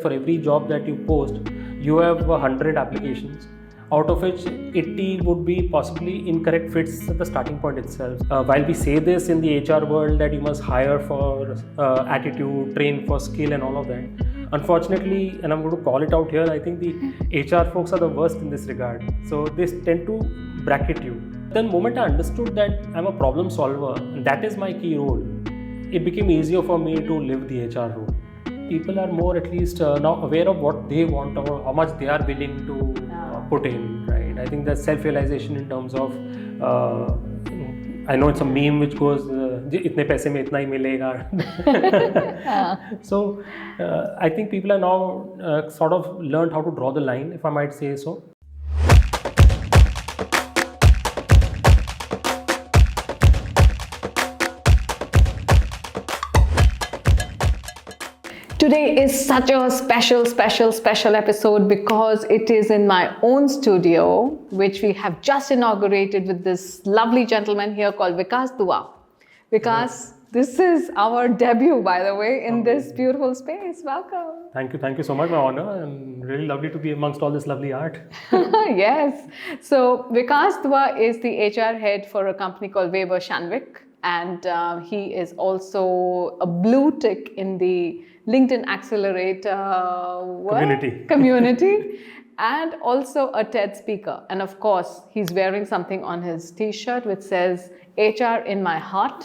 For every job that you post, you have 100 applications, out of which 80 would be possibly incorrect fits at the starting point itself. While we say this in the HR world that you must hire for attitude, train for skill and all of that, unfortunately, and I'm going to call it out here, I think the HR folks are the worst in this regard. So they tend to bracket you. The moment I understood that I'm a problem solver and that is my key role, it became easier for me to live the HR role. People are more at least now aware of what they want or how much they are willing to put in, right? I think that self-realization in terms of, I know it's a meme which goes, itne paise mein itna hi milega. So I think people are now sort of learned how to draw the line, if I might say so. Today is such a special episode because it is in my own studio, which we have just inaugurated with this lovely gentleman here called Vikas Dua. Vikas, this is our debut, by the way, in this beautiful space. Welcome. Thank you so much, my honor, and really lovely to be amongst all this lovely art. Yes. So Vikas Dua is the HR head for a company called Weber Shandwick, and he is also a blue tick in the LinkedIn Accelerator community and also a TED speaker. And of course, he's wearing something on his t-shirt which says HR in my heart.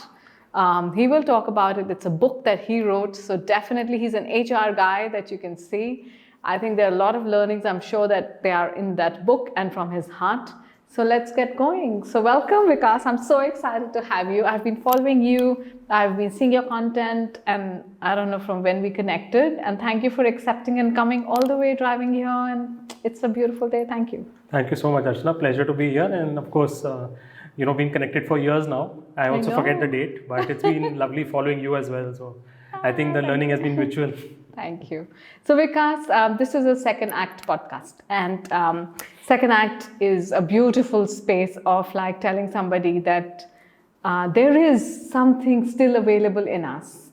He will talk about it. It's a book that he wrote. So definitely he's an HR guy that you can see. I think there are a lot of learnings. I'm sure that they are in that book and from his heart. So let's get going. So welcome, Vikas. I'm so excited to have you. I've been following you. I've been seeing your content, and I don't know from when we connected. And thank you for accepting and coming all the way, driving here. And it's a beautiful day. Thank you. Thank you so much, Archana. Pleasure to be here. And of course, been connected for years now. I also forget the date, but it's been lovely following you as well. So I think the learning has been mutual. Thank you. So Vikas, this is a Second Act podcast, and Second Act is a beautiful space of like telling somebody that there is something still available in us,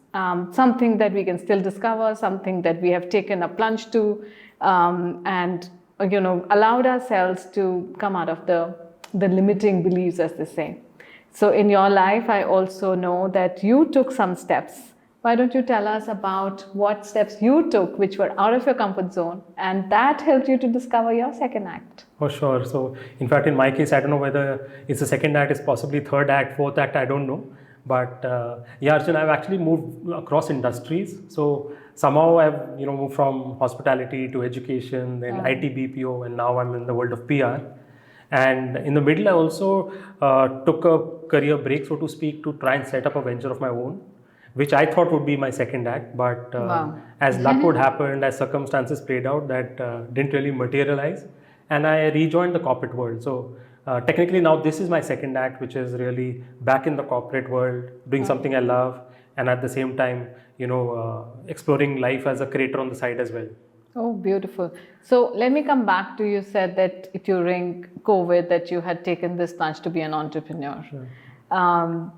something that we can still discover, something that we have taken a plunge to, and allowed ourselves to come out of the limiting beliefs, as they say. So in your life, I also know that you took some steps. Why don't you tell us about what steps you took which were out of your comfort zone and that helped you to discover your second act? For sure. So in fact, in my case, I don't know whether it's a second act, it's possibly third act, fourth act, I don't know. But Arjun, I've actually moved across industries. So somehow I've moved from hospitality to education, then IT BPO, and now I'm in the world of PR. And in the middle, I also took a career break, so to speak, to try and set up a venture of my own, which I thought would be my second act, but as luck would happen, as circumstances played out, that didn't really materialize, and I rejoined the corporate world. So technically now this is my second act, which is really back in the corporate world, doing something I love, and at the same time, exploring life as a creator on the side as well. Oh, beautiful. So let me come back to, you said that during COVID that you had taken this plunge to be an entrepreneur. Sure.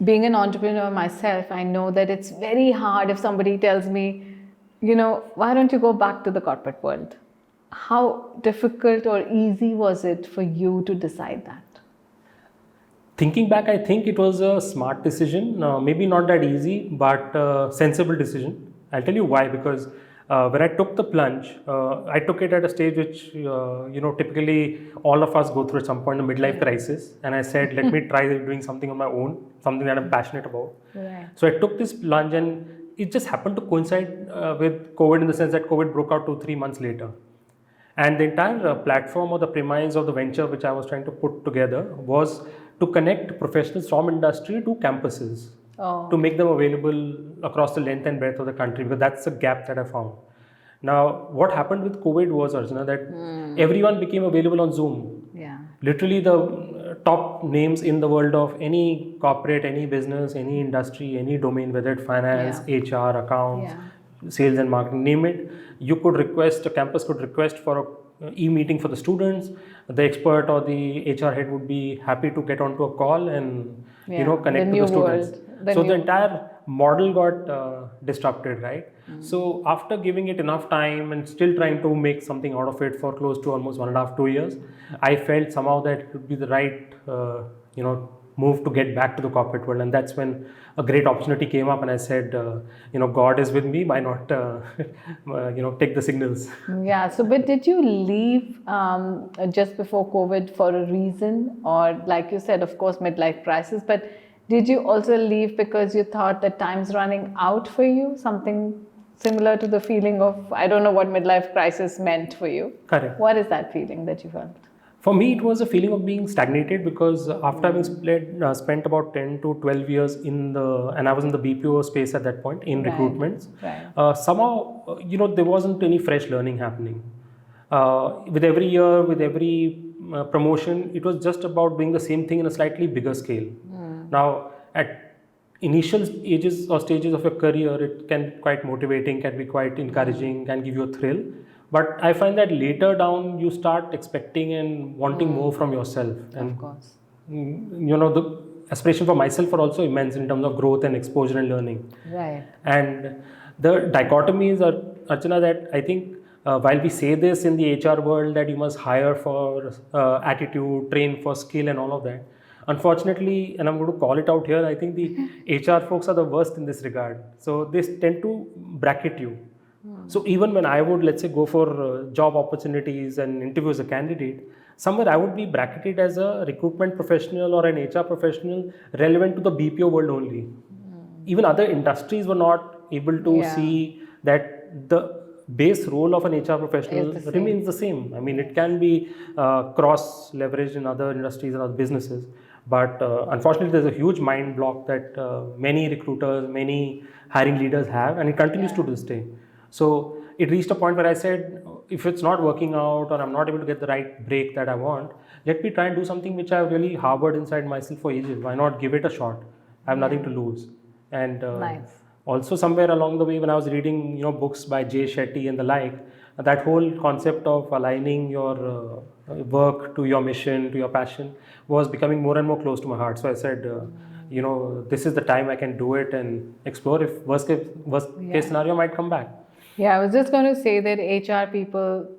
Being an entrepreneur myself, I know that it's very hard if somebody tells me, why don't you go back to the corporate world? How difficult or easy was it for you to decide that? Thinking back, I think it was a smart decision. Maybe not that easy, but a sensible decision. I'll tell you why. Because when I took the plunge, I took it at a stage which, typically all of us go through at some point, a midlife crisis. And I said, let me try doing something on my own, something that I'm passionate about. Right. So I took this plunge, and it just happened to coincide with COVID, in the sense that COVID broke out 2-3 months later. And the entire platform or the premise of the venture which I was trying to put together was to connect professionals from industry to campuses. To make them available across the length and breadth of the country, because that's a gap that I found. Now, what happened with COVID was, Arjuna, that everyone became available on Zoom. Yeah. Literally the top names in the world of any corporate, any business, any industry, any domain, whether it's finance, HR, accounts, sales and marketing, name it. A campus could request for an e-meeting for the students. The expert or the HR head would be happy to get onto a call and connect with the students. So the entire model got disrupted, right? So after giving it enough time and still trying to make something out of it for close to almost 1.5, 2 years, I felt somehow that it would be the right, move to get back to the corporate world. And that's when a great opportunity came up, and I said, God is with me. Why not, take the signals? Yeah. So, but did you leave just before COVID for a reason, or like you said, of course, midlife crisis? But did you also leave because you thought that time's running out for you? Something similar to the feeling of, I don't know what midlife crisis meant for you. Correct. What is that feeling that you felt? For me, it was a feeling of being stagnated, because after having spent about 10 to 12 years and I was in the BPO space at that point in recruitments, somehow, there wasn't any fresh learning happening. With every year, with every promotion, it was just about doing the same thing in a slightly bigger scale. Now, at initial stages of your career, it can be quite motivating, can be quite encouraging, can give you a thrill. But I find that later down, you start expecting and wanting more from yourself. And, of course. The aspiration for myself are also immense in terms of growth and exposure and learning. Right. And the dichotomies are, Archana, that I think while we say this in the HR world that you must hire for attitude, train for skill and all of that, unfortunately, and I'm going to call it out here, I think the HR folks are the worst in this regard. So they tend to bracket you. So even when I would, let's say, go for job opportunities and interview as a candidate, somewhere I would be bracketed as a recruitment professional or an HR professional relevant to the BPO world only. Even other industries were not able to see that the base role of an HR professional remains the same. I mean, it can be cross leveraged in other industries and other businesses. But unfortunately, there's a huge mind block that many recruiters, many hiring leaders have, and it continues to this day. So it reached a point where I said, if it's not working out or I'm not able to get the right break that I want, let me try and do something which I've really harbored inside myself for ages. Why not give it a shot? I have nothing to lose. And also somewhere along the way, when I was reading books by Jay Shetty and the like, that whole concept of aligning your work to your mission, to your passion, was becoming more and more close to my heart. So I said, this is the time I can do it and explore if worst case scenario might come back. Yeah, I was just going to say that HR people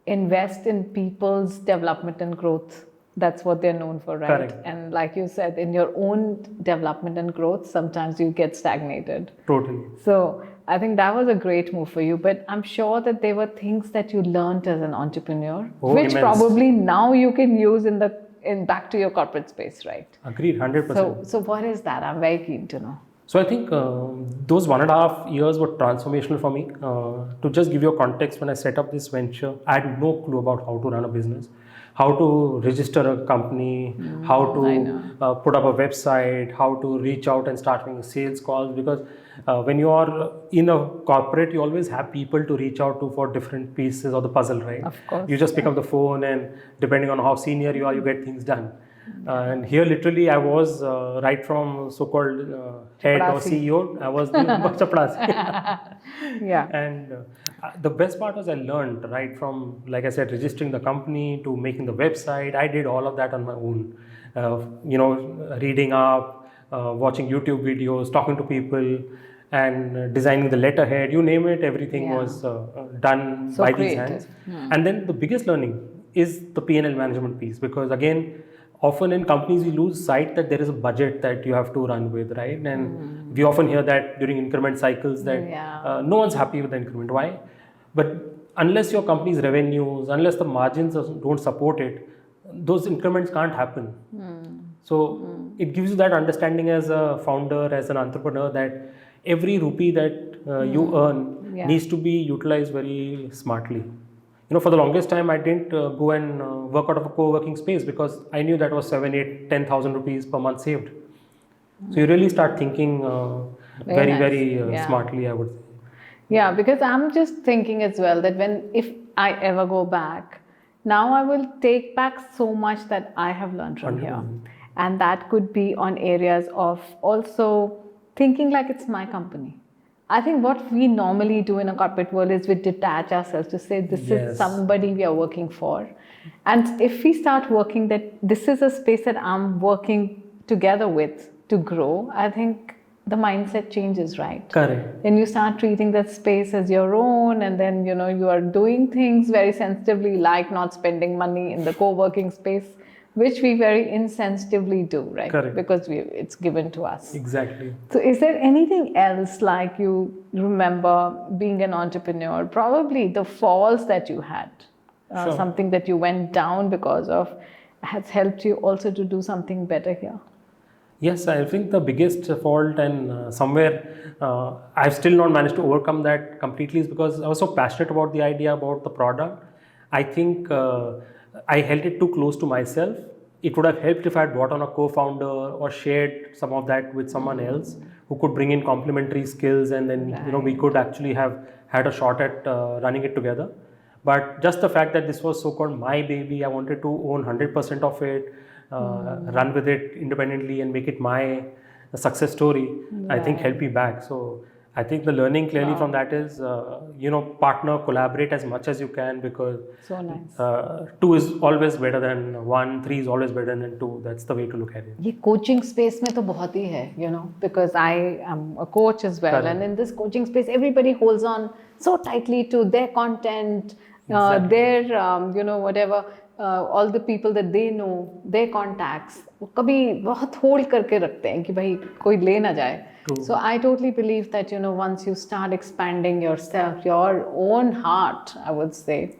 invest in people's development and growth. That's what they're known for, right? Correct. And like you said, in your own development and growth, sometimes you get stagnated. Totally. So I think that was a great move for you. But I'm sure that there were things that you learned as an entrepreneur, which probably now you can use in back to your corporate space, right? Agreed, 100%. So what is that? I'm very keen to know. So I think those 1.5 years were transformational for me. To just give you a context, when I set up this venture, I had no clue about how to run a business, how to register a company, how to put up a website, how to reach out and start making sales calls. Because when you are in a corporate, you always have people to reach out to for different pieces of the puzzle, right? Of course. You just pick up the phone, and depending on how senior you are, you get things done. And here, literally, I was right from so-called head or CEO. I was doing chaprasi. Yeah. And the best part was I learned right from, like I said, registering the company to making the website. I did all of that on my own. Reading up, watching YouTube videos, talking to people, and designing the letterhead. You name it, everything was done by these hands. And then the biggest learning is the P&L management piece, because again, often in companies, we lose sight that there is a budget that you have to run with, right? And we often hear that during increment cycles that no one's happy with the increment. Why? But unless your company's revenues, unless the margins don't support it, those increments can't happen. So it gives you that understanding as a founder, as an entrepreneur, that every rupee that you earn needs to be utilized very smartly. For the longest time, I didn't go and work out of a co-working space, because I knew that was 7, 8, 10,000 rupees per month saved. So you really start thinking very smartly, I would say. Yeah, because I'm just thinking as well that if I ever go back, now I will take back so much that I have learned from 100%. Here. And that could be on areas of also thinking like it's my company. I think what we normally do in a corporate world is we detach ourselves to say this is somebody we are working for. And if we start working that this is a space that I'm working together with to grow, I think the mindset changes, right? Correct. Then you start treating that space as your own, and then you are doing things very sensitively, like not spending money in the co-working space, which we very insensitively do, right? Correct. Because it's given to us. Exactly. So is there anything else, like you remember being an entrepreneur, probably the falls that you had, Sure. something that you went down because of, has helped you also to do something better here? Yes, I think the biggest fault, and somewhere I've still not managed to overcome that completely, is because I was so passionate about the idea, about the product. I think I held it too close to myself. It would have helped if I had brought on a co-founder or shared some of that with someone else who could bring in complementary skills, and then we could actually have had a shot at running it together. But just the fact that this was so-called my baby, I wanted to own 100% of it. Run with it independently and make it my success story, I think helped me back. So I think the learning clearly from that is, partner, collaborate as much as you can, because So nice. 2 is always better than 1, 3 is always better than 2. That's the way to look at it. ये coaching space में तो बहुत ही है, because I am a coach as well. Correct. And in this coaching space, everybody holds on so tightly to their content, their, whatever, all the people that they know, their contacts. वो कभी बहुत hold करके रखते हैं कि भाई कोई ले ना जाए. True. So I totally believe that, once you start expanding yourself, your own heart, I would say,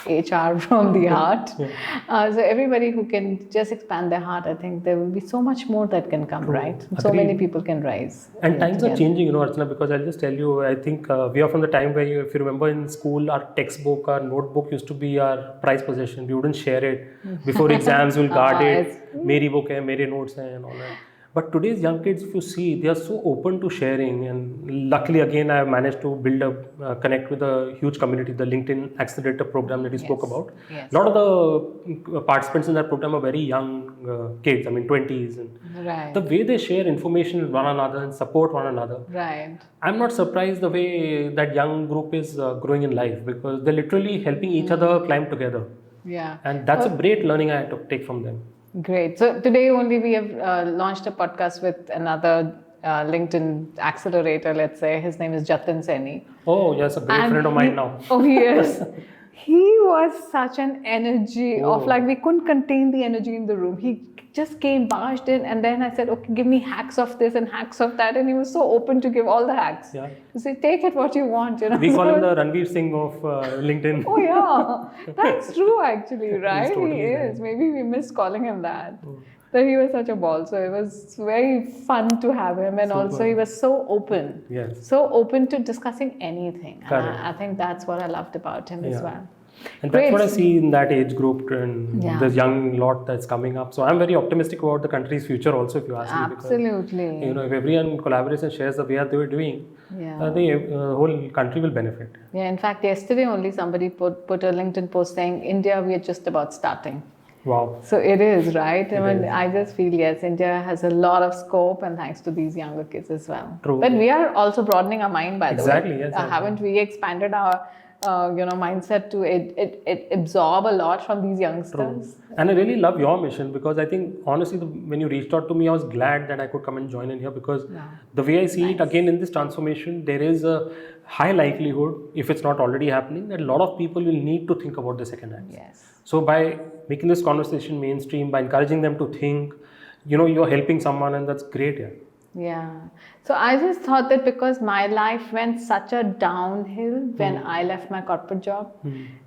HR from the heart. So everybody who can just expand their heart, I think there will be so much more that can come, right? So many people can rise. And times are changing, Archana, because I'll just tell you, I think we are from the time where, if you remember in school, our textbook, our notebook used to be our prized possession. We wouldn't share it. Before exams, we'll guard it. Meri book hai, mere notes hai, and all that. But today's young kids, if you see, they are so open to sharing. And luckily, again, I have managed to build a connect with a huge community, the LinkedIn Accelerator program that you spoke about. Yes. A lot of the participants in that program are very young kids, 20s. And Right. the way they share information with one another and support one another. Right. I'm not surprised the way that young group is growing in life, because they're literally helping each other climb together. Yeah. And that's a great learning I had to take from them. Great. So today only we have launched a podcast with another LinkedIn accelerator, let's say. His name is Jatin Seni. Oh, yes, a great friend of mine now. Oh, he is. He was such an energy of we couldn't contain the energy in the room. He just came, barged in, and then I said, okay, give me hacks of this and hacks of that. And he was so open to give all the hacks. Yeah. He said, take it what you want. We call him the Ranveer Singh of LinkedIn. Oh, yeah. That's true, actually, right? totally He is. Maybe we missed calling him that. But he was such a ball. So it was very fun to have him. And also, he was so open. Yes. So open to discussing anything. And Correct. I think that's what I loved about him as well. And Great. that's what I see in that age group, and Yeah. the young lot that's coming up. So I'm very optimistic about the country's future also, if you ask me. Absolutely. Because, if everyone collaborates and shares the way they were doing, Yeah. the whole country will benefit. Yeah, in fact, yesterday only somebody put a LinkedIn post saying, India, we are just about starting. Wow. So it is, right? I mean, is. I just feel, yes, India has a lot of scope, and thanks to these younger kids as well. True. But we are also broadening our mind, by the way. Exactly, yes. Haven't we expanded our mindset to it absorb a lot from these youngsters? And I really love your mission, because I think, honestly, when you reached out to me, I was glad that I could come and join in here, because the way I see it, again, in this transformation, there is a high likelihood, if it's not already happening, that a lot of people will need to think about the second act. Yes. So by making this conversation mainstream, by encouraging them to think, you're helping someone, and that's great. Yeah. Yeah. So I just thought that because my life went such a downhill when I left my corporate job,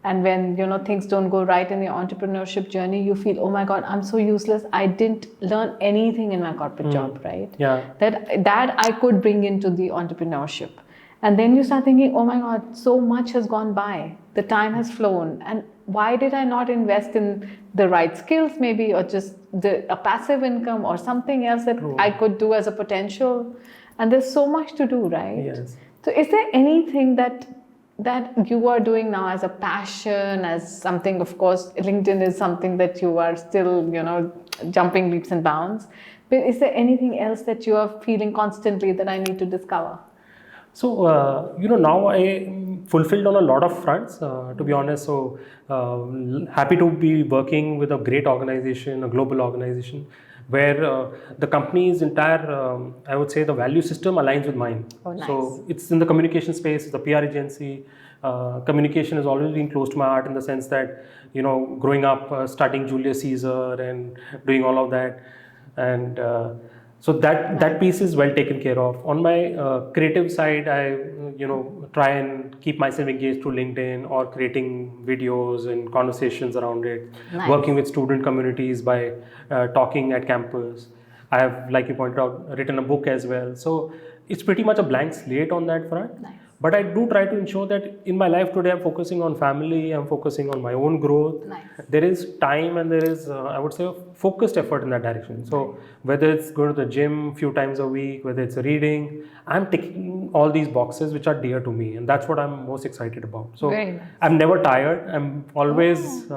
and when things don't go right in your entrepreneurship journey, you feel, oh my God, I'm so useless. I didn't learn anything in my corporate job, right? Yeah. That I could bring into the entrepreneurship. And then you start thinking, oh my God, so much has gone by. The time has flown. And why did I not invest in the right skills, maybe, or just a passive income or something else that I could do as a potential? And there's so much to do, right? Yes. So is there anything that you are doing now as a passion, as something? Of course, LinkedIn is something that you are still, jumping leaps and bounds. But is there anything else that you are feeling constantly that I need to discover? So, now I am fulfilled on a lot of fronts, to be honest. So, happy to be working with a great organization, a global organization, where the company's entire, I would say, the value system aligns with mine. Oh, nice. So it's in the communication space, it's a PR agency. Communication has always been close to my heart in the sense that, growing up, studying Julius Caesar and doing all of that. And so that piece is well taken care of. On my creative side, I try and keep myself engaged through LinkedIn or creating videos and conversations around it. Nice. Working with student communities by talking at campus. I have, like you pointed out, written a book as well. So it's pretty much a blank slate on that front. Nice. But I do try to ensure that in my life today, I'm focusing on family, I'm focusing on my own growth. Nice. There is time and there is, I would say, a focused effort in that direction. So whether it's going to the gym a few times a week, whether it's reading, I'm ticking all these boxes which are dear to me. And that's what I'm most excited about. So Very nice. I'm never tired. I'm always,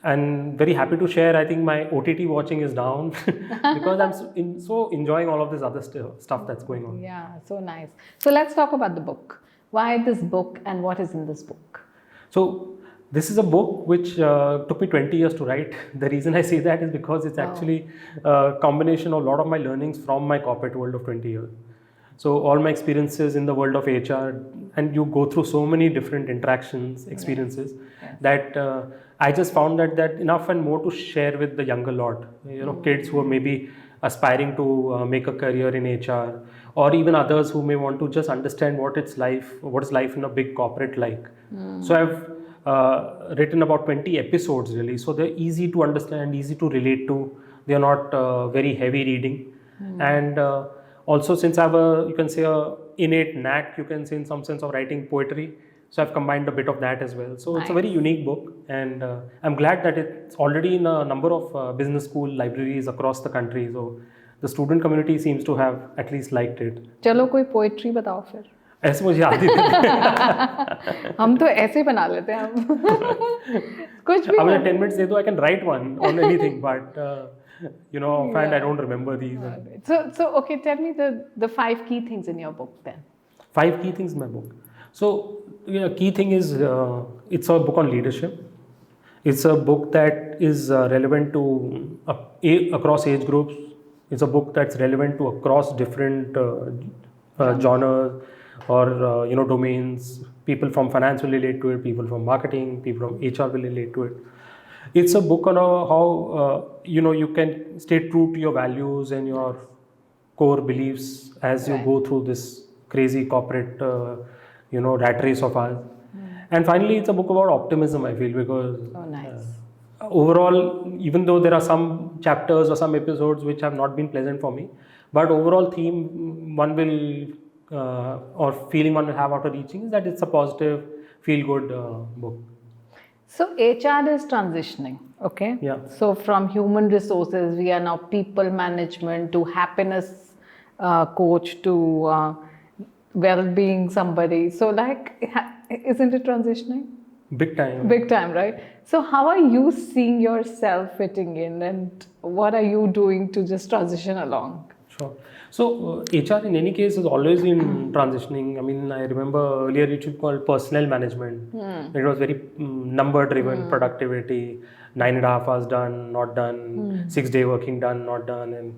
and very happy to share. I think my OTT watching is down because I'm so enjoying all of this other stuff that's going on. Yeah, so nice. So let's talk about the book. Why this book and what is in this book? So this is a book which took me 20 years to write. The reason I say that is because it's actually a combination of a lot of my learnings from my corporate world of 20 years. So all my experiences in the world of HR, and you go through so many different interactions, experiences, that I just found that enough and more to share with the younger lot, kids who are maybe aspiring to make a career in HR, or even others who may want to just understand what is life in a big corporate like. So I've written about 20 episodes really, so they're easy to understand, easy to relate to. They're not very heavy reading, and also since I have a innate knack, you can say in some sense, of writing poetry. So I've combined a bit of that as well. So it's a very unique book, and I'm glad that it's already in a number of business school libraries across the country. So the student community seems to have at least liked it. चलो कोई poetry बताओ फिर. ऐसे मुझे याद ही नहीं. हम तो ऐसे ही बना लेते हैं हम. कुछ भी. अब मुझे 10 minutes दे दो, I can write one on anything, but offhand I don't remember these. So okay, tell me the 5 key things in your book then. 5 key things in my book. So key thing is it's a book on leadership. It's a book that is relevant to across age groups. It's a book that's relevant to across different genres or domains. People from finance will relate to it. People from marketing, people from HR will relate to it. It's a book on how you can stay true to your values and your core beliefs as you go through this crazy corporate rat race of ours. And finally, it's a book about optimism, I feel, because overall, even though there are some chapters or some episodes which have not been pleasant for me, but overall theme one will or feeling one will have after reaching is that it's a positive, feel-good book. So HR is transitioning, okay? Yeah. So from human resources, we are now people management to happiness coach to well-being somebody. So isn't it transitioning? Big time. Big time, right? So how are you seeing yourself fitting in, and what are you doing to just transition along? Sure. So HR in any case has always been transitioning. I mean, I remember earlier it was called personnel management. It was very number-driven productivity. 9.5 hours done, not done. 6-day working done, not done, and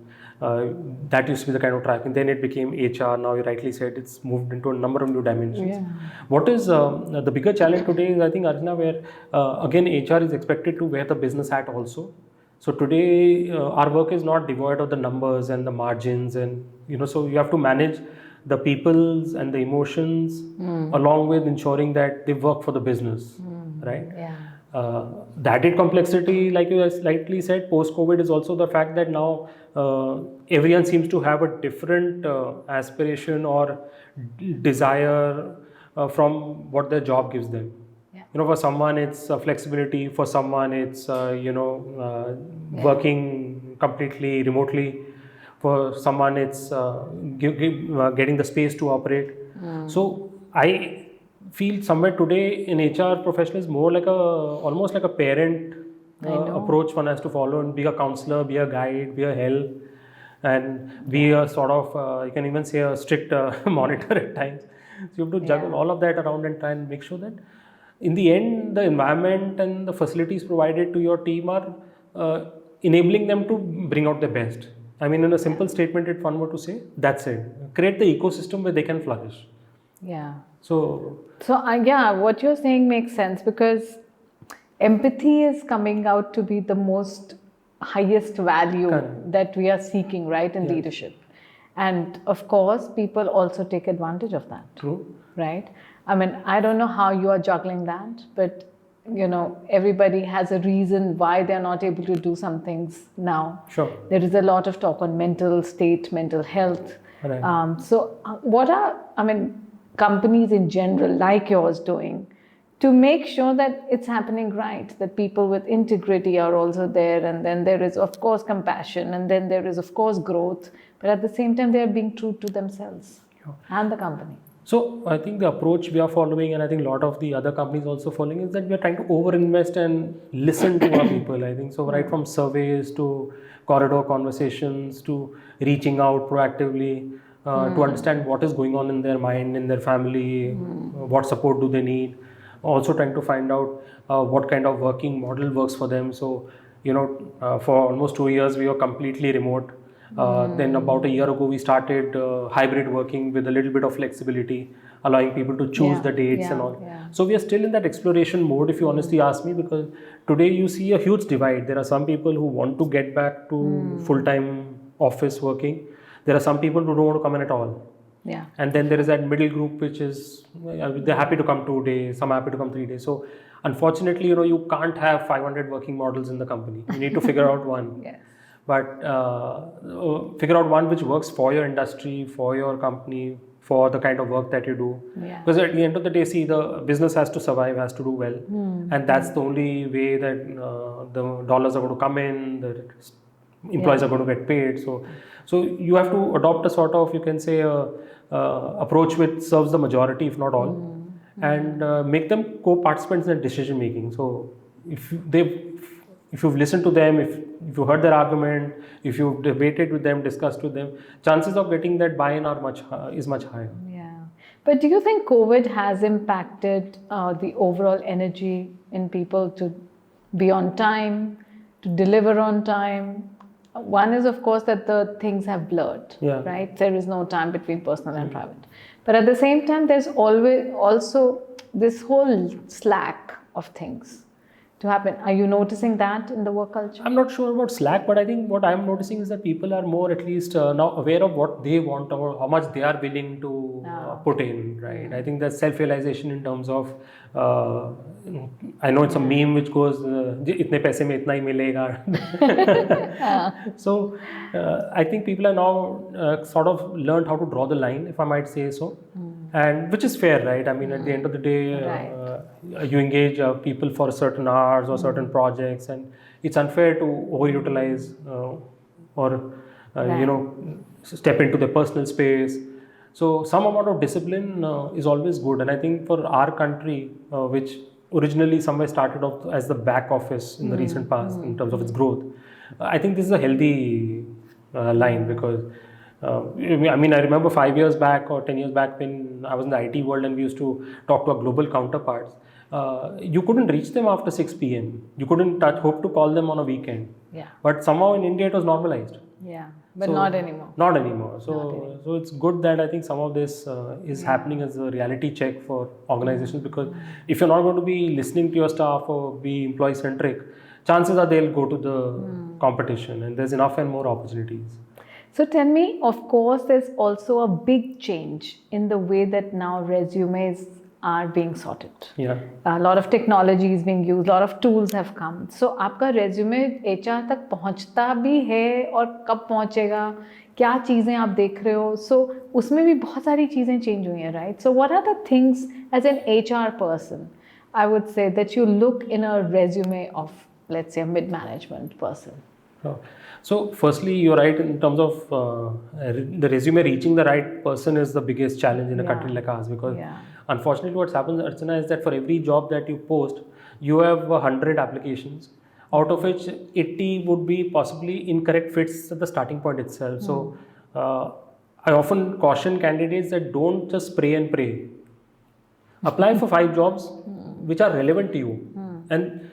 that used to be the kind of track. And then it became HR. Now you rightly said it's moved into a number of new dimensions. Yeah. What is the bigger challenge today is, I think, Arjuna, where again HR is expected to wear the business hat also. So today our work is not devoid of the numbers and the margins, and so you have to manage the peoples and the emotions along with ensuring that they work for the business, right? Yeah. The added complexity, like you slightly said, post-COVID is also the fact that now everyone seems to have a different aspiration or desire from what their job gives them. For someone it's flexibility, for someone it's working completely remotely, for someone it's getting the space to operate. So I feel somewhere today in HR profession is more like almost like a parent approach one has to follow, and be a counselor, be a guide, be a help, and be a sort of you can even say a strict monitor at times. So you have to juggle all of that around and try and make sure that in the end, the environment and the facilities provided to your team are enabling them to bring out their best. I mean, in a simple statement, if one were to say, that's it. Create the ecosystem where they can flourish. Yeah. So, Yeah, what you're saying makes sense, because empathy is coming out to be the most highest value Correct. that we are seeking, right, in leadership. And of course, people also take advantage of that. true. Right? I mean, I don't know how you are juggling that, but everybody has a reason why they're not able to do some things now. Sure. There is a lot of talk on mental state, mental health. Right. What are, companies in general like yours doing to make sure that it's happening right, that people with integrity are also there, and then there is, of course, compassion, and then there is, of course, growth, but at the same time, they are being true to themselves and the company. So I think the approach we are following, and I think a lot of the other companies also following, is that we are trying to over-invest and listen to our people. I think so, right from surveys to corridor conversations to reaching out proactively to understand what is going on in their mind, in their family, what support do they need. Also trying to find out what kind of working model works for them. So, for almost 2 years, we were completely remote. Then about a year ago, we started hybrid working with a little bit of flexibility, allowing people to choose the dates and all. So we are still in that exploration mode, if you honestly ask me, because today you see a huge divide. There are some people who want to get back to full-time office working. There are some people who don't want to come in at all. Yeah. And then there is that middle group, which is, they're happy to come 2 days, some are happy to come 3 days. So unfortunately, you can't have 500 working models in the company. You need to figure out one. Yes. But figure out one which works for your industry, for your company, for the kind of work that you do. Yeah. Because at the end of the day, see, the business has to survive, has to do well. And that's the only way that the dollars are going to come in, the employees are going to get paid. So you have to adopt a sort of, you can say, approach which serves the majority, if not all, and make them co-participants in decision making. So if you've listened to them, if you heard their argument, if you've debated with them, discussed with them, chances of getting that buy-in is much higher. Yeah. But do you think COVID has impacted the overall energy in people to be on time, to deliver on time? One is, of course, that the things have blurred, right? There is no time between personal and private. But at the same time, there's always also this whole slack of things to happen. Are you noticing that in the work culture? I'm not sure about Slack, but I think what I'm noticing is that people are more at least now aware of what they want or how much they are willing to put in, right? I think that's self-realization in terms of, I know it's a meme which goes, itne paise mein itna hi milega. So I think people are now sort of learned how to draw the line, if I might say so. And which is fair, right? I mean, at the end of the day, you engage people for certain hours or certain projects, and it's unfair to overutilize or step into their personal space. So some amount of discipline is always good, and I think for our country, which originally somewhere started off as the back office in the recent past in terms of its growth, I think this is a healthy line, because I remember 5 years back or 10 years back when I was in the IT world and we used to talk to our global counterparts. You couldn't reach them after 6 p.m. You couldn't hope to call them on a weekend. Yeah. But somehow in India it was normalized. Yeah, but not anymore. Not anymore. So it's good that I think some of this is happening as a reality check for organizations, because if you're not going to be listening to your staff or be employee centric, chances are they'll go to the competition, and there's enough and more opportunities. So tell me, of course, there's also a big change in the way that now resumes are being sorted. Yeah. A lot of technology is being used, a lot of tools have come. So आपका resume HR तक पहुँचता भी है और कब पहुँचेगा, क्या चीज़ें आप देख रहे हो? So उसमें भी बहुत सारी चीज़ें change हुई हैं, right? So what are the things as an HR person, I would say, that you look in a resume of, let's say, a mid-management person? So firstly, you're right in terms of the resume reaching the right person is the biggest challenge in a country like ours, because unfortunately what happens, Archana, is that for every job that you post, you have 100 applications, out of which 80 would be possibly incorrect fits at the starting point itself. So I often caution candidates that don't just pray and pray. Apply for 5 jobs which are relevant to you. And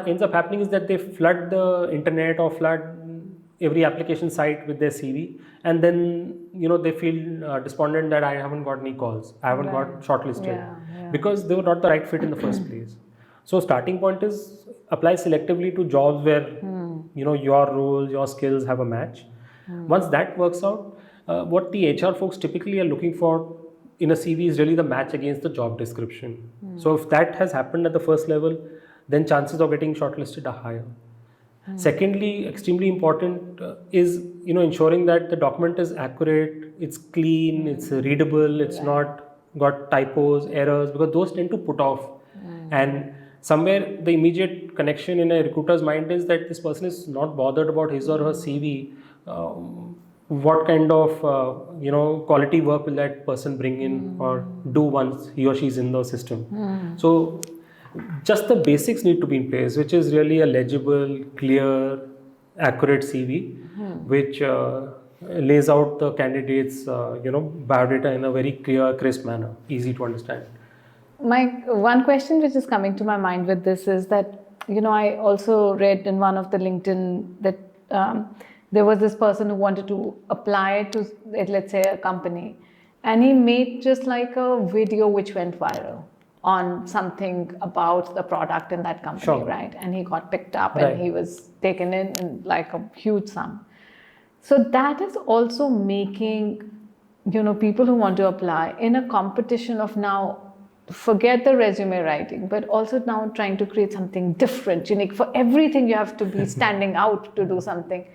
ends up happening is that they flood the internet or flood every application site with their CV, and then they feel despondent that I haven't got any calls, I haven't got shortlisted, because they were not the right fit in the first place. So starting point is apply selectively to jobs where your roles, your skills have a match. Once that works out, what the HR folks typically are looking for in a CV is really the match against the job description. So if that has happened at the first level, then chances of getting shortlisted are higher. Secondly, extremely important is ensuring that the document is accurate, it's clean, it's readable, it's not got typos, errors, because those tend to put off. And somewhere the immediate connection in a recruiter's mind is that this person is not bothered about his or her CV. What kind of quality work will that person bring in or do once he or she is in the system? So just the basics need to be in place, which is really a legible, clear, accurate CV, which lays out the candidate's biodata in a very clear, crisp manner, easy to understand. My one question which is coming to my mind with this is that I also read in one of the LinkedIn that there was this person who wanted to apply to, let's say, a company, and he made just like a video which went viral on something about the product in that company, right? And he got picked up and he was taken in like a huge sum. So that is also making, people who want to apply in a competition of now, forget the resume writing, but also now trying to create something different, unique. For everything, you have to be standing out to do something.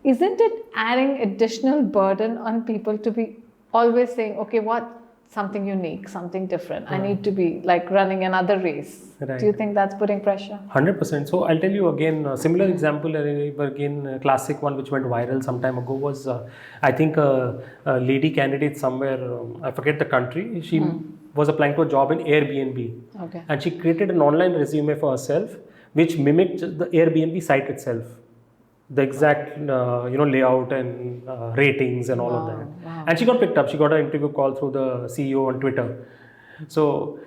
Isn't it adding additional burden on people to be always saying, okay, something unique, something different. I need to be like running another race. Do you think that's putting pressure? 100%. So I'll tell you again, a similar example, again, a classic one which went viral some time ago was, I think a lady candidate somewhere, I forget the country, she was applying to a job in Airbnb. Okay. And she created an online resume for herself, which mimicked the Airbnb site itself. The exact layout and ratings and all of that. Wow. And she got picked up. She got an interview call through the CEO on Twitter. So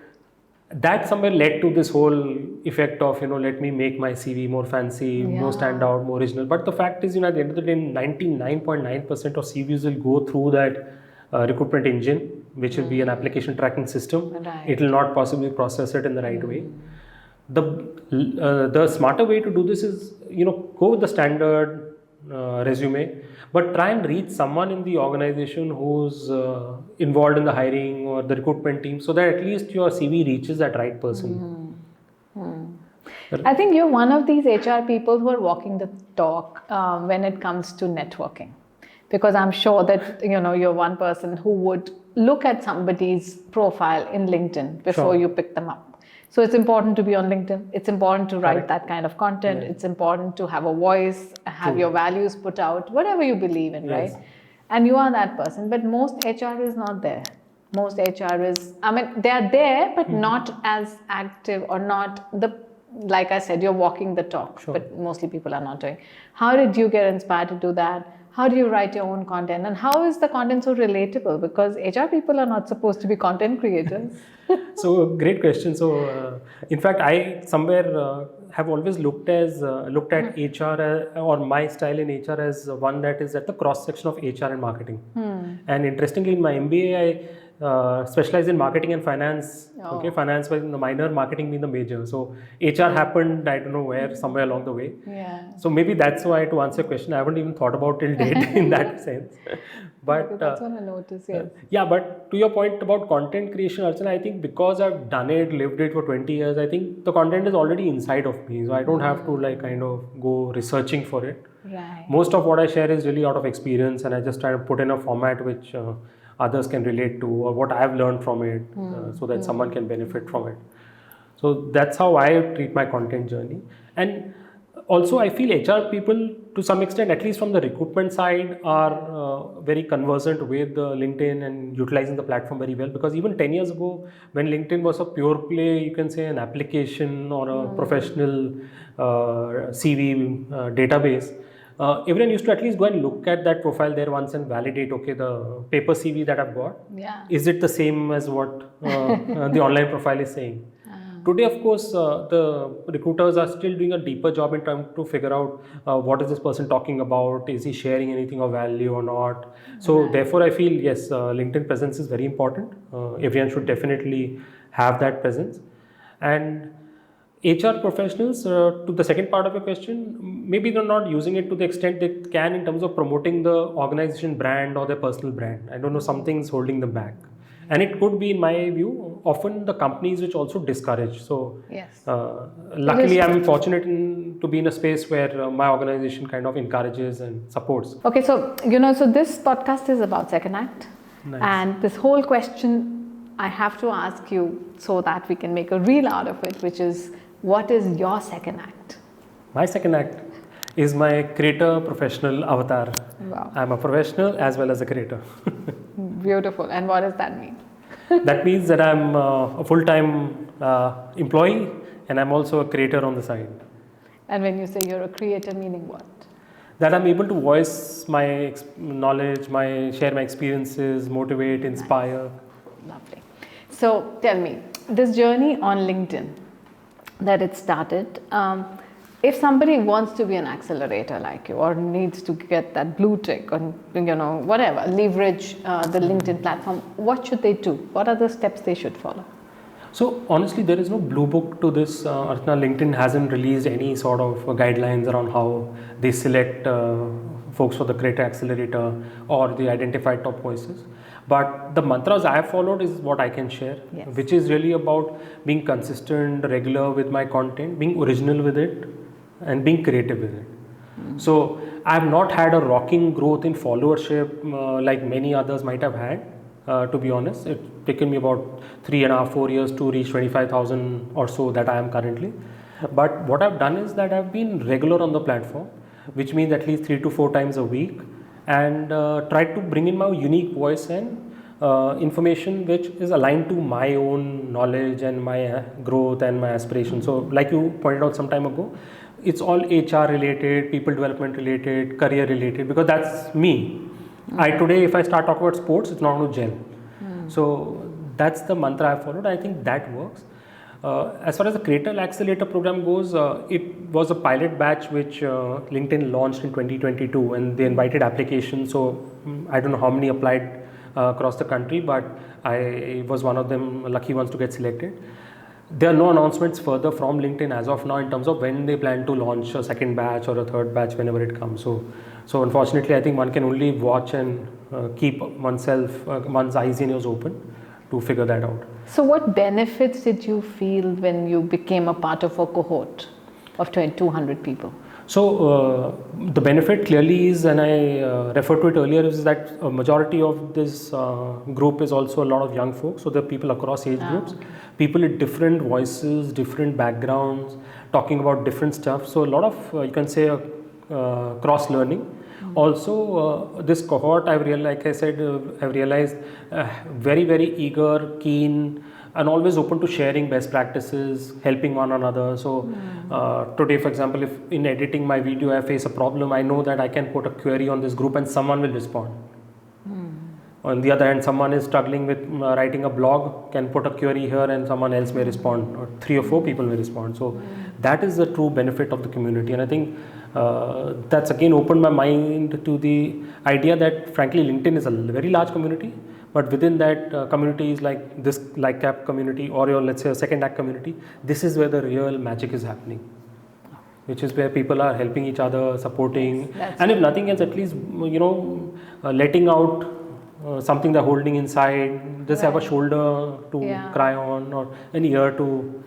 that somewhere led to this whole effect of, let me make my CV more fancy, more standout, more original. But the fact is, at the end of the day, 99.9% of CVs will go through that recruitment engine, which will be an application tracking system. Right. It will not possibly process it in the right way. The smarter way to do this is, go with the standard resume, but try and reach someone in the organization who's involved in the hiring or the recruitment team, so that at least your CV reaches that right person. I think you're one of these HR people who are walking the talk when it comes to networking, because I'm sure that you're one person who would look at somebody's profile in LinkedIn before you pick them up. So it's important to be on LinkedIn. It's important to write that kind of content. It's important to have a voice, have your values put out, whatever you believe in, right? And you are that person. But most HR is not there. Most HR is, they are there, but not as active or not like I said, you're walking the talk, but mostly people are not doing. How did you get inspired to do that? How do you write your own content? And how is the content so relatable? Because HR people are not supposed to be content creators. So great question. So in fact, I somewhere have always looked at HR or my style in HR as one that is at the cross section of HR and marketing. And interestingly, in my MBA, I specialized in marketing and finance. Okay, finance was in the minor, marketing being the major. So HR happened, I don't know where, somewhere along the way. So maybe that's why, to answer your question, I haven't even thought about till date in that sense. But that's what I noticed. But to your point about content creation, Archana, I think because I've done it, lived it for 20 years, I think the content is already inside of me. So I don't have to go researching for it. Right. Most of what I share is really out of experience, and I just try to put in a format which others can relate to, or what I've learned from it, so that someone can benefit from it. So that's how I treat my content journey. And also, I feel HR people, to some extent, at least from the recruitment side, are very conversant with LinkedIn and utilizing the platform very well. Because even 10 years ago, when LinkedIn was a pure play, you can say an application or a professional CV database, everyone used to at least go and look at that profile there once and validate, okay, the paper CV that I've got, is it the same as what the online profile is saying? Today, of course, the recruiters are still doing a deeper job in trying to figure out what is this person talking about, is he sharing anything of value or not. So therefore, I feel yes, LinkedIn presence is very important. Everyone should definitely have that presence. And HR professionals, to the second part of your question, maybe they're not using it to the extent they can in terms of promoting the organization brand or their personal brand. I don't know, something's holding them back. And it could be, in my view, often the companies which also discourage. So, Yes. luckily, I'm fortunate to be in a space where my organization kind of encourages and supports. Okay, so so this podcast is about Second Act, Nice. and this whole question I have to ask you so that we can make a reel out of it, which is, what is your second act? My second act is my creator professional avatar. Wow. I'm a professional as well as a creator. Beautiful. And what does that mean? That means that I'm a full-time employee and I'm also a creator on the side. And when you say you're a creator, meaning what? That I'm able to voice my knowledge, share my experiences, motivate, inspire. Lovely. So tell me, this journey on LinkedIn that it started, if somebody wants to be an accelerator like you, or needs to get that blue tick, or whatever, leverage the LinkedIn platform, what should they do? What are the steps they should follow? So honestly, there is no blue book to this. Archana, LinkedIn hasn't released any sort of guidelines around how they select folks for the Creator Accelerator or the identified top voices. But the mantras I have followed is what I can share, Yes. which is really about being consistent, regular with my content, being original with it, and being creative with it. So I have not had a rocking growth in followership like many others might have had. To be honest, it's taken me about 3.5-4 years to reach 25,000 or so that I am currently. But what I've done is that I've been regular on the platform, which means at least 3 to 4 times a week, and tried to bring in my unique voice and information which is aligned to my own knowledge and my growth and my aspirations. So like you pointed out some time ago, it's all HR related, people development related, career related, because that's me. Today, if I start talking about sports, it's not going to gel. So that's the mantra I followed. I think that works. As far as the Creator Accelerator program goes, it was a pilot batch which LinkedIn launched in 2022, and they invited applications. So I don't know how many applied across the country, but I was one of them lucky ones to get selected. There are no announcements further from LinkedIn as of now in terms of when they plan to launch a second batch or a third batch whenever it comes. So unfortunately, I think one can only watch and keep one's eyes and ears open to figure that out. So what benefits did you feel when you became a part of a cohort of 200 people? So the benefit clearly is, and I referred to it earlier, is that a majority of this group is also a lot of young folks. So there are people across age groups, people with different voices, different backgrounds, talking about different stuff. So a lot of, you can say, cross learning. Also, this cohort, I've realized very, very eager, keen, and always open to sharing best practices, helping one another. So today, for example, if in editing my video I face a problem, I know that I can put a query on this group and someone will respond. On the other hand, someone is struggling with writing a blog, can put a query here and someone else may respond, or 3 or 4 people may respond. So that is the true benefit of the community. And I think that's again opened my mind to the idea that frankly LinkedIn is a very large community, but within that communities like this LikeCap community or your, let's say, a Second Act community, this is where the real magic is happening, which is where people are helping each other, supporting, and if nothing else, at least letting out something they're holding inside. Just have a shoulder to cry on, or an ear to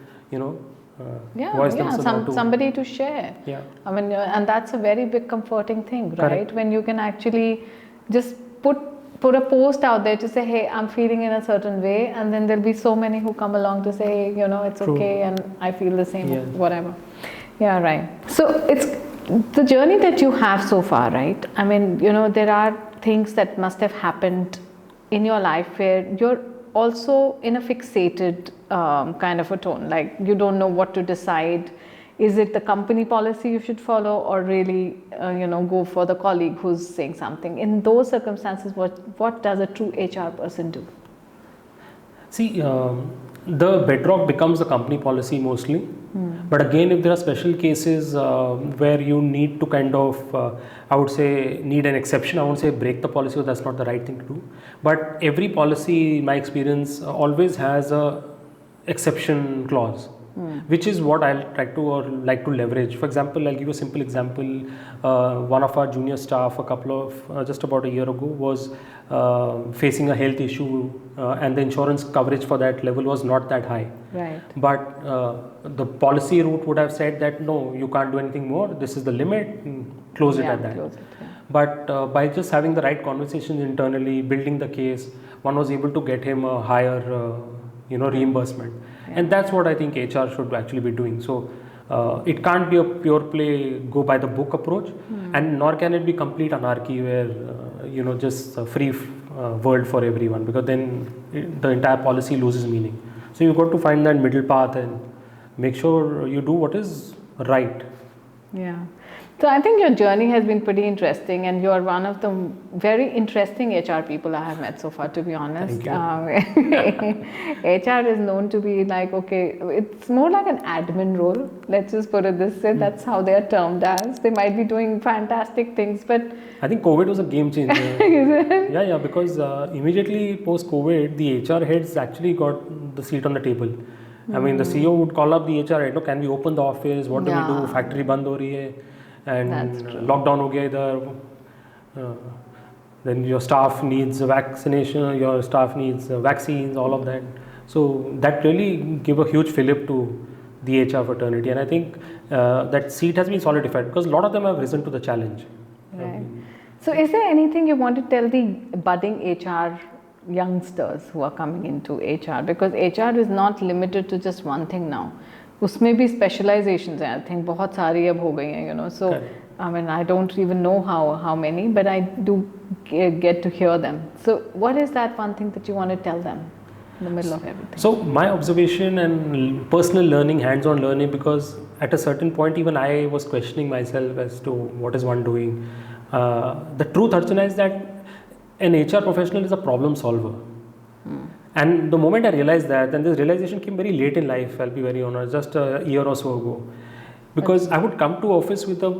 voice themselves. Somebody to share. Yeah. I mean, and that's a very big comforting thing, right? Correct. When you can actually just put a post out there to say, hey, I'm feeling in a certain way, and then there'll be so many who come along to say, hey, it's True. okay, and I feel the same, whatever. Yeah, right. So it's the journey that you have so far, right? I mean, there are things that must have happened in your life where you're also in a fixated kind of a tone, like you don't know what to decide. Is it the company policy you should follow, or really go for the colleague who's saying something? In those circumstances, what does a true HR person do? See, The bedrock becomes the company policy mostly. But again, if there are special cases where you need to kind of, I would say, need an exception, I won't say break the policy, or that's not the right thing to do. But every policy, in my experience, always has a exception clause, which is what I'll try to or like to leverage. For example, I'll give you a simple example. One of our junior staff, just about a year ago, was facing a health issue, and the insurance coverage for that level was not that high. Right. But the policy route would have said that no, you can't do anything more. This is the limit. Close it at that. Close it, yeah. But by just having the right conversations internally, building the case, one was able to get him a higher, reimbursement. Yeah. And that's what I think HR should actually be doing. So it can't be a pure play, go by the book approach, and nor can it be complete anarchy where just a free world for everyone, because then the entire policy loses meaning. So you've got to find that middle path and make sure you do what is right. Yeah. So I think your journey has been pretty interesting, and you're one of the very interesting HR people I have met so far, to be honest. Thank you. HR is known to be like, okay, it's more like an admin role. Let's just put it this way. That's how they are termed as. They might be doing fantastic things, but I think COVID was a game changer. Is it? Yeah, because immediately post-COVID, the HR heads actually got the seat on the table. I mean, the CEO would call up the HR head, can we open the office? What do we do? Factory band ho rahi hai. And lockdown ho gaya idhar. Then your staff needs vaccination, your staff needs vaccines, all of that. So that really gave a huge fillip to the HR fraternity. And I think that seat has been solidified because a lot of them have risen to the challenge. Right. So is there anything you want to tell the budding HR youngsters who are coming into HR? Because HR is not limited to just one thing now. उसमें भी specializations हैं, I think बहुत सारी अब हो गई हैं, so I mean I don't even know how many, but I do get to hear them. So what is that one thing that you want to tell them in the middle of everything? So my observation and personal learning, hands-on learning, because at a certain point even I was questioning myself as to what is one doing. The truth, Archana, is that an HR professional is a problem solver. And the moment I realized that, and this realization came very late in life, I'll be very honest, just a year or so ago. Because I would come to office with a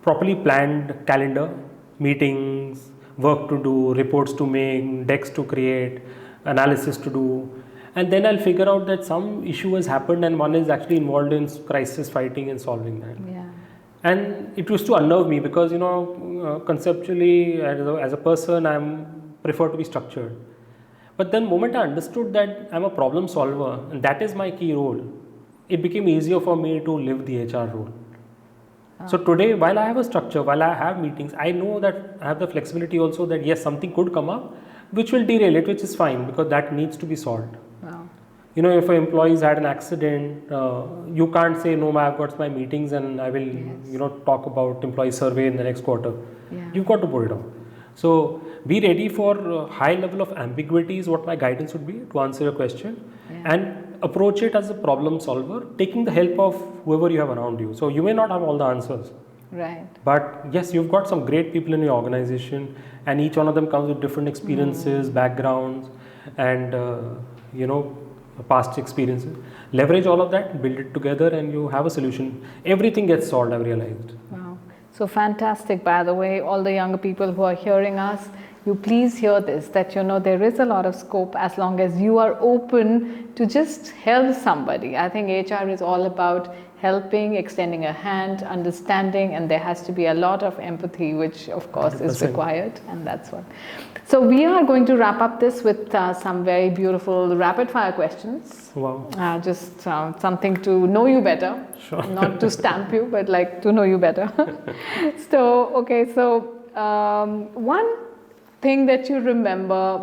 properly planned calendar, meetings, work to do, reports to make, decks to create, analysis to do. And then I'll figure out that some issue has happened and one is actually involved in crisis fighting and solving that. Yeah. And it used to unnerve me because, conceptually as a person, I prefer to be structured. But then the moment I understood that I'm a problem solver and that is my key role, it became easier for me to live the HR role. So today, while I have a structure, while I have meetings, I know that I have the flexibility also that yes, something could come up which will derail it, which is fine because that needs to be solved. Wow. If an employee's had an accident, you can't say, no, I've got my meetings and I will, talk about employee survey in the next quarter. Yeah. You've got to put it on. So be ready for high level of ambiguity is what my guidance would be to answer your question, and approach it as a problem solver, taking the help of whoever you have around you. So you may not have all the answers. Right. But yes, you've got some great people in your organization and each one of them comes with different experiences, backgrounds and, past experiences. Leverage all of that, build it together and you have a solution. Everything gets solved, I've realized. Wow. So fantastic, by the way, all the younger people who are hearing us, you please hear this, that there is a lot of scope as long as you are open to just help somebody. I think HR is all about helping, extending a hand, understanding, and there has to be a lot of empathy, which of course 100%. Is required, and that's what. So we are going to wrap up this with some very beautiful rapid fire questions. Wow. Just something to know you better, sure. Not to stamp you, but like to know you better. So, okay, so one thing that you remember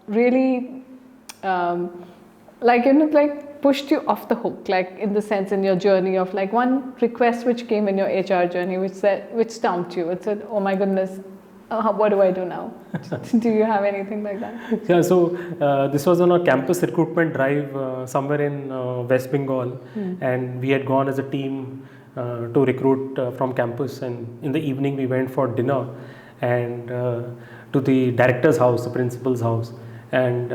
really pushed you off the hook, like in the sense in your journey of like one request which came in your HR journey which stumped you. It said, oh my goodness, what do I do now? Do you have anything like that? Yeah, so this was on a campus recruitment drive somewhere in West Bengal, and we had gone as a team to recruit from campus, and in the evening we went for dinner and to the director's house, the principal's house, and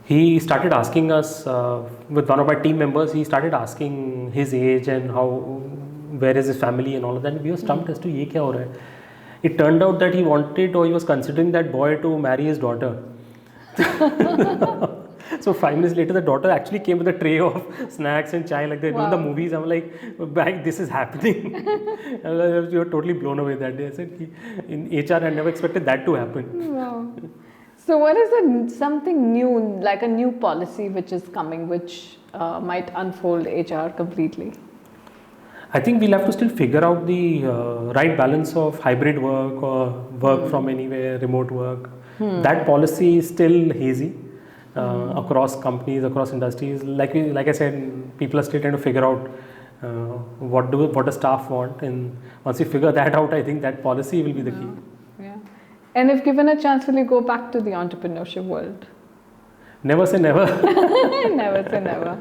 he started asking us, with one of my team members, he started asking his age and where is his family and all of that. And we were stumped as to ye kya ho raha hai. It turned out that he wanted, or he was considering that boy to marry his daughter. So 5 minutes later, the daughter actually came with a tray of snacks and chai like they do in the movies. I'm like, "Bhai, this is happening." We were totally blown away that day. I said, in HR, I never expected that to happen. Wow. So what is something new, like a new policy which is coming, which might unfold HR completely? I think we'll have to still figure out the right balance of hybrid work or work from anywhere, remote work. That policy is still hazy across companies, across industries. Like I said, people are still trying to figure out what does staff want, and once we figure that out, I think that policy will be the key. Yeah. And if given a chance, will you go back to the entrepreneurship world? Never say never. Never say never.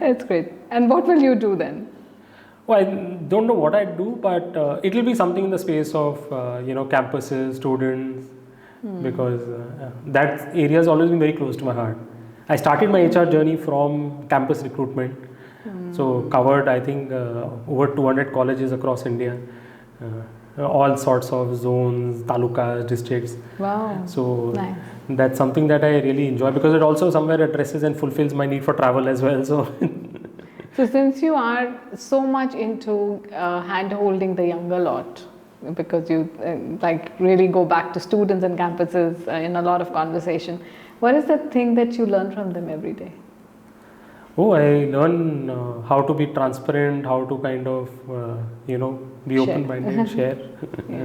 It's great. And what will you do then? Well, I don't know what I'd do, but it will be something in the space of campuses, students, because that area has always been very close to my heart. I started my HR journey from campus recruitment, so covered I think over 200 colleges across India, all sorts of zones, talukas, districts. Wow. So nice. That's something that I really enjoy because it also somewhere addresses and fulfills my need for travel as well. So since you are so much into hand-holding the younger lot, because you really go back to students and campuses in a lot of conversation, what is the thing that you learn from them every day? Oh, I learn how to be transparent, how to kind of, be open-minded, share. Yeah.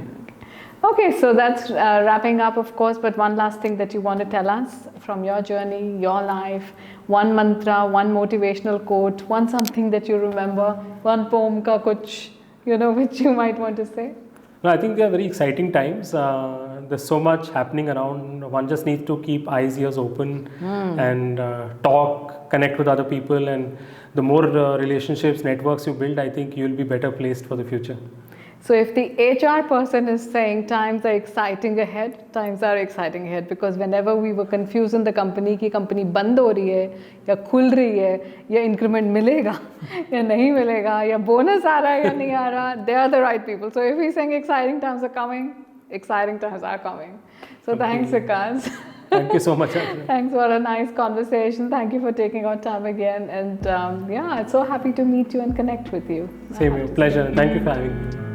Okay, so that's wrapping up, of course, but one last thing that you want to tell us from your journey, your life, one mantra, one motivational quote, one something that you remember, one poem ka kuch, which you might want to say? No, I think they are very exciting times. There's so much happening around. One just needs to keep eyes, ears open and talk, connect with other people. And the more relationships, networks you build, I think you'll be better placed for the future. So if the HR person is saying times are exciting ahead because whenever we were confused in the company कि company बंद हो रही है या खुल रही है या increment मिलेगा या नहीं मिलेगा या bonus आ रहा है या नहीं आ रहा, they are the right people. So if he's saying exciting times are coming, exciting times are coming. So thanks, Vikas. Thank you so much. Thanks for a nice conversation. Thank you for taking our time again. And I'm so happy to meet you and connect with you. Same here. Pleasure. Thank you for having me.